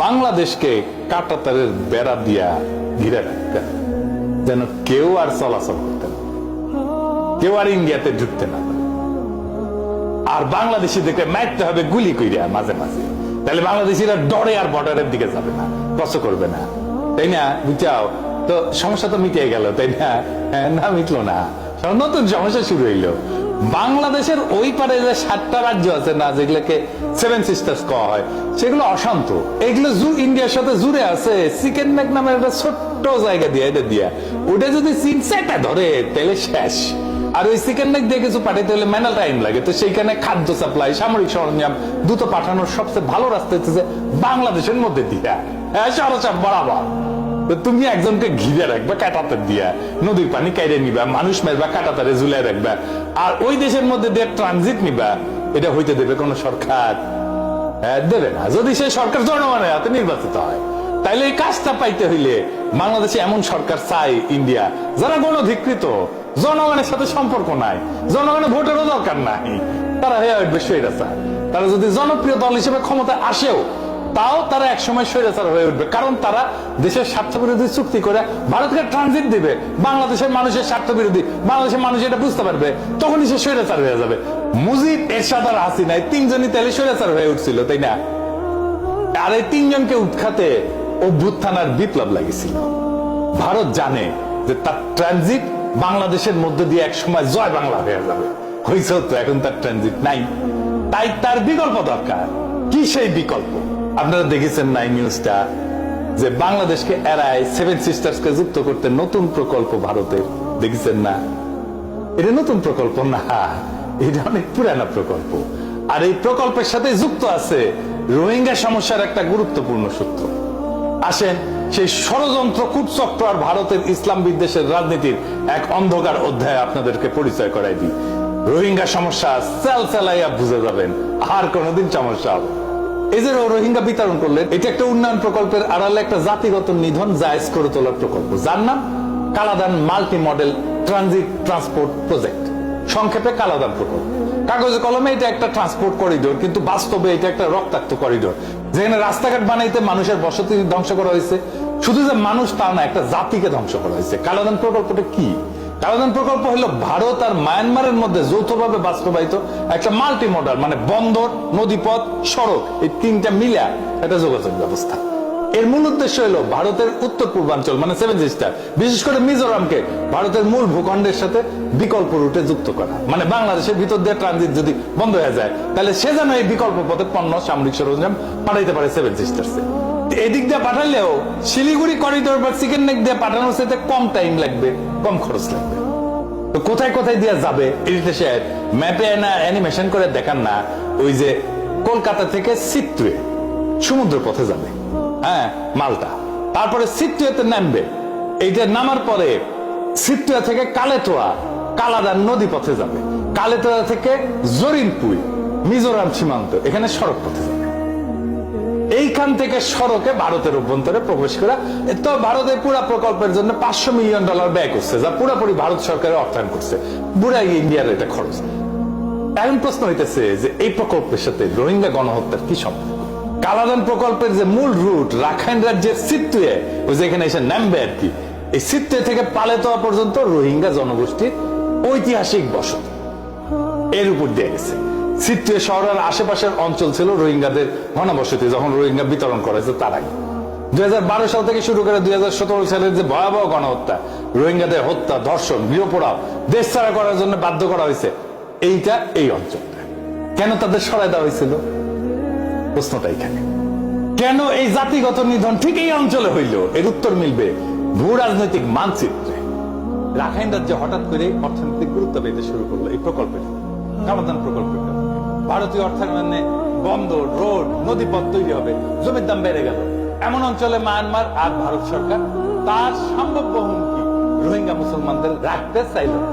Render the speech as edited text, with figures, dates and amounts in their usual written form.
বাংলাদেশকে কাঁটাতারের বেড়া দিয়া ঘিরে রাখতে, যেন কেউ আর চলাচল করতে না, কেউ আর ইন্ডিয়াতে ঢুকতে না। আর বাংলাদেশি দেখে মারতে হবে গুলি কইরা মাঝে মাঝে, তাহলে বাংলাদেশিরা ডরে আর বর্ডারের দিকে যাবে না, কষ্ট করবে না, তাই না? বুঝাও তো, সমস্যা তো মিটে গেল, তাই না? না, মিটলো না, নতুন সমস্যা শুরু হইলো। বাংলাদেশের ওই পারে যে 7টা রাজ্য আছে না, যেগুলোকে 7 সিস্টার্স কওয়া হয়, সেগুলো অশান্ত। এগুলো ইন্ডিয়ার সাথে জুড়ে আছে চিকেন নেক নামের একটা ছোট্ট জায়গা দিয়ে, এটা দিয়া ওটা যদি চীন সেটা ধরে তাহলে শেষ। আর ওই চিকেন নেক দিয়ে কিছু পাঠাইতে হলে মেনা টাইম লাগে, তো সেইখানে খাদ্য সাপ্লাই, সামরিক সরঞ্জাম দ্রুত পাঠানোর সবচেয়ে ভালো রাস্তা হচ্ছে বাংলাদেশের মধ্যে দিয়া, সরাসরি বরাবর। তুমি একজনকে ঘিরে রাখবা কাঁটাতার দিয়া, নদীর পানি কাইরে নিবা, মানুষ মারবা, কাঁটাতারে ঝুলাই রাখবা, আর ওই দেশের মধ্যে দিয়ে ট্রানজিট নিবা। এটা হইতে দেবে কোন সরকার? দেবে না। যদি সেই সরকার জনগণের হাতে নির্বাচিত হয়, তাইলে এই কাজটা পাইতে হইলে বাংলাদেশে এমন সরকার চাই ইন্ডিয়া, যারা গণধিকৃত, জনগণের সাথে সম্পর্ক নাই, জনগণের ভোটেরও দরকার নাই, তারা হয়ে উঠবে স্বৈরাচার। তারা যদি জনপ্রিয় দল হিসেবে ক্ষমতা আসেও, তাও তারা একসময় স্বৈরাচার হয়ে উঠবে, কারণ তারা দেশের স্বার্থ বিরোধী চুক্তি করে ভারতকে ট্রানজিট দিবে। বাংলাদেশের মানুষের স্বার্থ বিরোধী, বাংলাদেশের মানুষ এটা বুঝতে পারবে, তখনই সে স্বৈরাচার হয়ে যাবে। মুজিব, এরশাদ আর হাসিনা, তিনজনই তাহলে স্বৈরাচার হয়ে উঠছিল, তাই না? আর এই তিনজনকে উৎখাতে অভ্যুত্থান আর বিপ্লব লাগিয়েছিল। ভারত জানে যে তার ট্রানজিট বাংলাদেশের মধ্যে দিয়ে এক সময় জয় বাংলা হয়ে যাবে। হয়েছে তো, এখন তার ট্রানজিট নাই, তাই তার বিকল্প দরকার। কি সেই বিকল্প? আপনারা দেখেছেন নাই নিউজটা, যে বাংলাদেশকে এড়ায় 7 সিস্টার্স কে যুক্ত করতে নতুন প্রকল্প ভারতের, দেখেছেন না? এটা নতুন প্রকল্প না, এটা অনেক পুরানা প্রকল্প। আর এই প্রকল্পের সাথে যুক্ত আছে রোহিঙ্গা সমস্যার একটা গুরুত্বপূর্ণ সূত্র। আসেন সেই ষড়যন্ত্র, কূটচক্র আর ভারতের ইসলাম বিদ্বেষের রাজনীতির এক অন্ধকার অধ্যায় আপনাদেরকে পরিচয় করাই দিই। রোহিঙ্গা সমস্যা চালাইয়া বুঝে যাবেন, আর কোনোদিন সমস্যা হবে। এই যে রোহিঙ্গা বিতরণ করলেন, এটা একটা উন্নয়ন প্রকল্পের আড়ালে একটা জাতিগত নিধন জায়েজ করে তোলার প্রকল্প, যার নাম Kaladan multi model transit transport project, সংক্ষেপে কালাদান প্রকল্প। কাগজে কলমে এটা একটা ট্রান্সপোর্ট করিডোর, কিন্তু বাস্তবে এটা একটা রক্তাক্ত করিডোর, যেখানে রাস্তাঘাট বানাইতে মানুষের বসতি ধ্বংস করা হয়েছে। শুধু যে মানুষ তা না, একটা জাতিকে ধ্বংস করা হয়েছে। কালাদান প্রকল্পটা কি? কালাদান প্রকল্প হলো ভারত আর মায়ানমারের মধ্যে যৌথভাবে বাস্তবায়িত একটা মাল্টি মডাল, মানে বন্দর, নদীপথ, সড়ক, এই তিনটা মিলা একটা যোগাযোগ ব্যবস্থা। এর মূল উদ্দেশ্য হলো ভারতের উত্তর পূর্বাঞ্চল, মানে 7 সিস্টার, বিশেষ করে মিজোরামকে ভারতের মূল ভূখণ্ডের সাথে বিকল্প রুটে যুক্ত করা। মানে বাংলাদেশের ভিতর দিয়ে ট্রানজিট যদি বন্ধ হয়ে যায়, তাহলে সে যেন এই বিকল্প পথে পণ্য, সামরিক সরঞ্জাম পাঠাইতে পারে 7 সিস্টার্সে। এদিক দিয়ে পাঠালেও শিলিগুড়ি করিডোর বা চিকেন নেক দিয়ে পাঠানোর সাথে কম টাইম লাগবে, কম খরচ লাগবে। তো কোথায় কোথায় দিয়ে যাবে, এটা সে ম্যাপে অ্যানিমেশন করে দেখান না। ওই যে কলকাতা থেকে সিট্টুয়ে সমুদ্র পথে যাবে, হ্যাঁ, মালটা, তারপরে সিট্টুয়েতে নামবে। এইটা নামার পরে সিট্টুয়া থেকে কালেটোয়া, কালাদান নদী পথে যাবে। কালেটোয়া থেকে জরিনপুই, মিজোরাম সীমান্ত, এখানে সড়ক পথে যাবে। এইখান থেকে সড়কে ভারতের অভ্যন্তরে প্রবেশ করা। তো ভারতের পুরা প্রকল্পের জন্য $500 মিলিয়ন ব্যয় করছে, যা পুরোপুরি ভারত সরকারের অর্থায়ন করছে। পুরা ইন্ডিয়ার এটা খরচ। এখন প্রশ্ন হইতেছে যে এই প্রকল্পের সাথে রোহিঙ্গা গণহত্যার কি সম্পর্ক? কালাদান প্রকল্পের যে মূল রুট রাখাইন রাজ্যের সিট্টুয়ে, ওই যে এখানে এসে নামবে আর কি, এই সিট্টুয়ে থেকে পালেতোয়া পর্যন্ত রোহিঙ্গা জনগোষ্ঠীর ঐতিহাসিক বসতি এর উপর দিয়ে গেছে। সিট্টুয়ে শহরের আশেপাশের অঞ্চল ছিল রোহিঙ্গাদের ঘনবসতি, যখন রোহিঙ্গা বিতরণ করা হয়েছে তার আগে। 2012 সাল থেকে শুরু করে 2017 সালের যে ভয়াবহ গণহত্যা, রোহিঙ্গাদের হত্যা, ধর্ষণ, গৃহপোড়াও, দেশ ছাড়া করার জন্য বাধ্য করা হয়েছে, এইটা এই অঞ্চলটা। কেন তাদের সরাই দেওয়া হয়েছিল? প্রশ্নটা এখানে। কেন এই জাতিগত নিধন ঠিক এই অঞ্চলে হইল? এর উত্তর মিলবে ভূ রাজনৈতিক মানচিত্রে। রাখাইন রাজ্যে হঠাৎ করে অর্থনৈতিক গুরুত্ব পেতে শুরু করলো এই প্রকল্পের, কালাদান প্রকল্পের। ভারতীয় অর্থায়নে বন্দর, রোড, নদীপথ তৈরি হবে, জমির দাম বেড়ে গেল। এমন অঞ্চলে মায়ানমার আর ভারত সরকার তার সম্ভাব্য হুমকি রোহিঙ্গা মুসলমানদের রাখতে চাইল না।